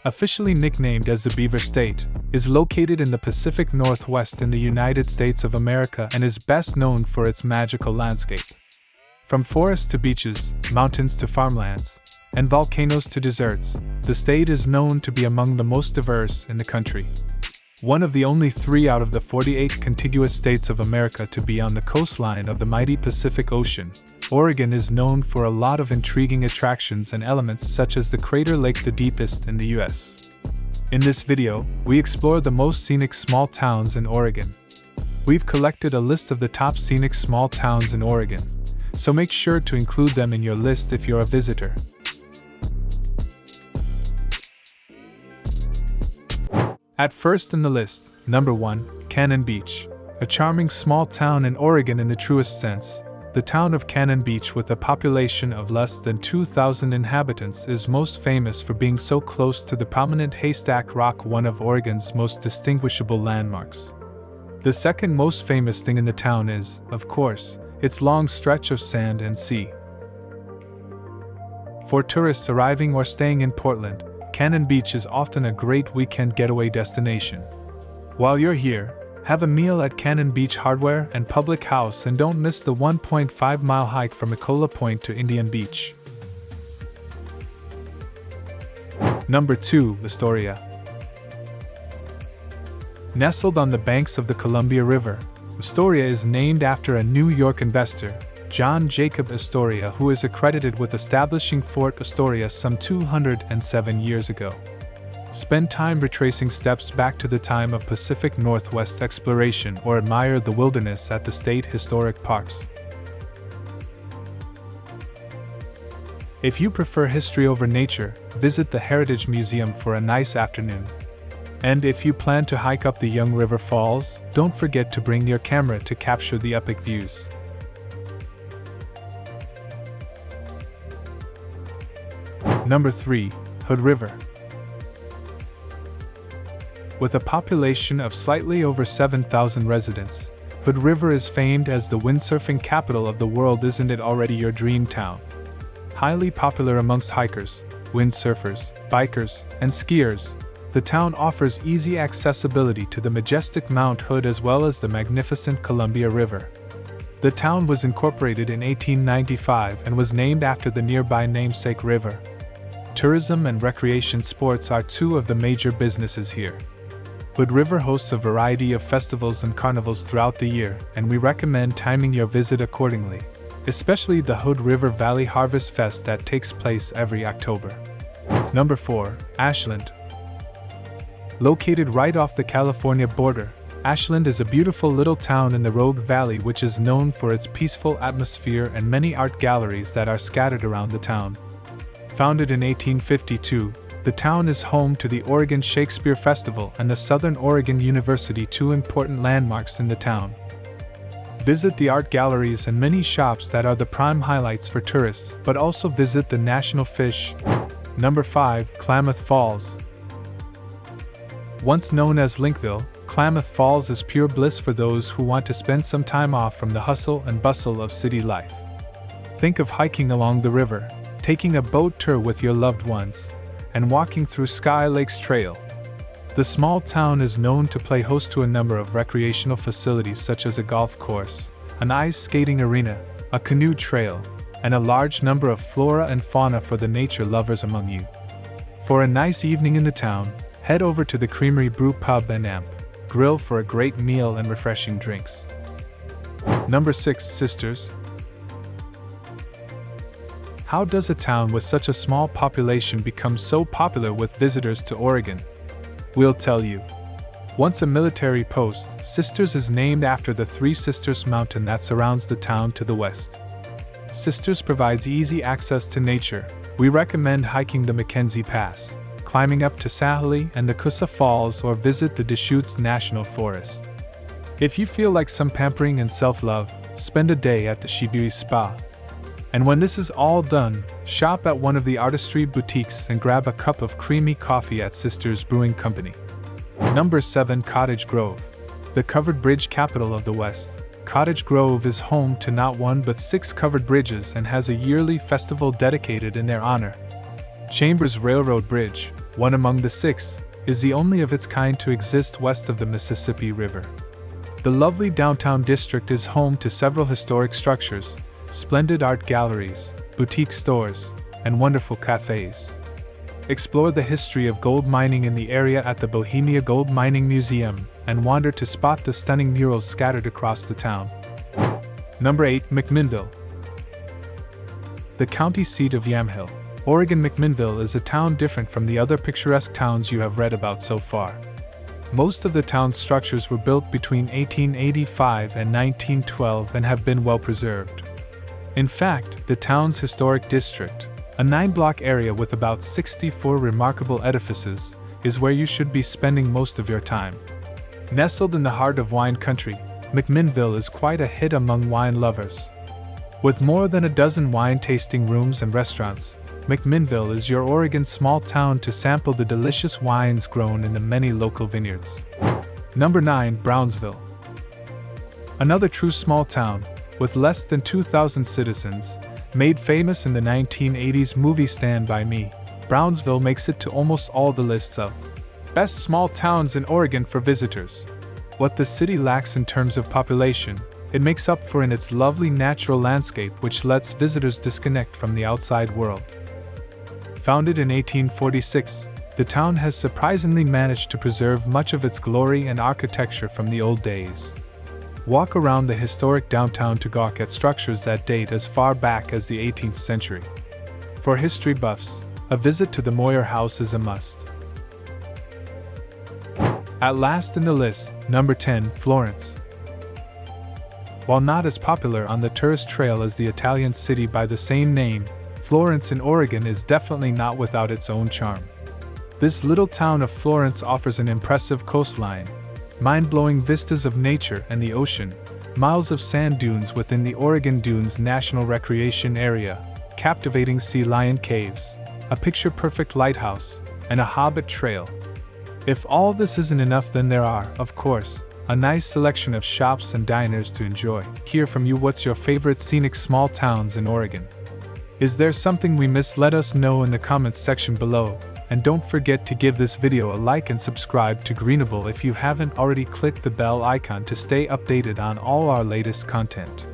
Officially nicknamed as the Beaver State, is located in the Pacific Northwest in the United States of America and is best known for its magical landscape. From forests to beaches, mountains to farmlands, and volcanoes to deserts, the state is known to be among the most diverse in the country. One of the only 3 out of the 48 contiguous states of America to be on the coastline of the mighty Pacific Ocean, Oregon is known for a lot of intriguing attractions and elements such as the Crater Lake, the deepest in the US. In this video, we explore the most scenic small towns in Oregon. We've collected a list of the top scenic small towns in Oregon, so make sure to include them in your list if you're a visitor. At first in the list, number 1, Cannon Beach. A charming small town in Oregon in the truest sense. The town of Cannon Beach, with a population of less than 2,000 inhabitants, is most famous for being so close to the prominent Haystack Rock, one of Oregon's most distinguishable landmarks. The second most famous thing in the town is, of course, its long stretch of sand and sea. For tourists arriving or staying in Portland, Cannon Beach is often a great weekend getaway destination. While you're here, have a meal at Cannon Beach Hardware and Public House and don't miss the 1.5-mile hike from Ecola Point to Indian Beach. Number 2, Astoria. Nestled on the banks of the Columbia River, Astoria is named after a New York investor, John Jacob Astoria, who is accredited with establishing Fort Astoria some 207 years ago. Spend time retracing steps back to the time of Pacific Northwest exploration or admire the wilderness at the state historic parks. If you prefer history over nature, visit the Heritage Museum for a nice afternoon. And if you plan to hike up the Young River Falls, don't forget to bring your camera to capture the epic views. Number 3, Hood River. With a population of slightly over 7,000 residents, Hood River is famed as the windsurfing capital of the world. Isn't it already your dream town? Highly popular amongst hikers, windsurfers, bikers, and skiers, the town offers easy accessibility to the majestic Mount Hood as well as the magnificent Columbia River. The town was incorporated in 1895 and was named after the nearby namesake river. Tourism and recreation sports are 2 of the major businesses here. Hood River hosts a variety of festivals and carnivals throughout the year, and we recommend timing your visit accordingly, especially the Hood River Valley Harvest Fest that takes place every October. Number 4, Ashland. Located right off the California border, Ashland is a beautiful little town in the Rogue Valley which is known for its peaceful atmosphere and many art galleries that are scattered around the town. Founded in 1852, the town is home to the Oregon Shakespeare Festival and the Southern Oregon University, 2 important landmarks in the town. Visit the art galleries and many shops that are the prime highlights for tourists, but also visit the National Fish. Number 5, Klamath Falls. Once known as Linkville, Klamath Falls is pure bliss for those who want to spend some time off from the hustle and bustle of city life. Think of hiking along the river, taking a boat tour with your loved ones, and walking through Sky Lakes Trail. The small town is known to play host to a number of recreational facilities such as a golf course, an ice skating arena, a canoe trail, and a large number of flora and fauna for the nature lovers among you. For a nice evening in the town, head over to the Creamery Brew Pub and Amp Grill for a great meal and refreshing drinks. Number 6, Sisters. How does a town with such a small population become so popular with visitors to Oregon? We'll tell you. Once a military post, Sisters is named after the Three Sisters mountain that surrounds the town to the west. Sisters provides easy access to nature. We recommend hiking the Mackenzie Pass, climbing up to Sahali and the Coosa Falls, or visit the Deschutes National Forest. If you feel like some pampering and self-love, spend a day at the Shibui Spa. And when this is all done, shop at one of the artistry boutiques and grab a cup of creamy coffee at Sisters Brewing Company. Number 7, Cottage Grove. The covered bridge capital of the West, Cottage Grove is home to not 1 but 6 covered bridges and has a yearly festival dedicated in their honor. Chambers Railroad Bridge, one among the 6, is the only of its kind to exist west of the Mississippi River. The lovely downtown district is home to several historic structures, splendid art galleries, boutique stores, and wonderful cafes. Explore the history of gold mining in the area at the Bohemia Gold Mining Museum and wander to spot the stunning murals scattered across the town. Number 8. McMinnville. The county seat of Yamhill, Oregon. McMinnville is a town different from the other picturesque towns you have read about so far. Most of the town's structures were built between 1885 and 1912 and have been well preserved. In fact, the town's historic district, a 9-block area with about 64 remarkable edifices, is where you should be spending most of your time. Nestled in the heart of wine country, McMinnville is quite a hit among wine lovers. With more than a dozen wine tasting rooms and restaurants, McMinnville is your Oregon small town to sample the delicious wines grown in the many local vineyards. Number 9. Brownsville. Another true small town, with less than 2,000 citizens, made famous in the 1980s movie Stand By Me, Brownsville makes it to almost all the lists of best small towns in Oregon for visitors. What the city lacks in terms of population, it makes up for in its lovely natural landscape, which lets visitors disconnect from the outside world. Founded in 1846, the town has surprisingly managed to preserve much of its glory and architecture from the old days. Walk around the historic downtown to gawk at structures that date as far back as the 18th century. For history buffs, a visit to the Moyer House is a must. At last in the list, number 10, Florence. While not as popular on the tourist trail as the Italian city by the same name, Florence in Oregon is definitely not without its own charm. This little town of Florence offers an impressive coastline, mind-blowing vistas of nature and the ocean, miles of sand dunes within the Oregon Dunes National Recreation Area, captivating sea lion caves, a picture-perfect lighthouse, and a hobbit trail. If all this isn't enough, then there are, of course, a nice selection of shops and diners to enjoy. Hear from you, what's your favorite scenic small towns in Oregon? Is there something we missed? Let us know in the comments section below. And don't forget to give this video a like and subscribe to Greenable if you haven't already. Click the bell icon to stay updated on all our latest content.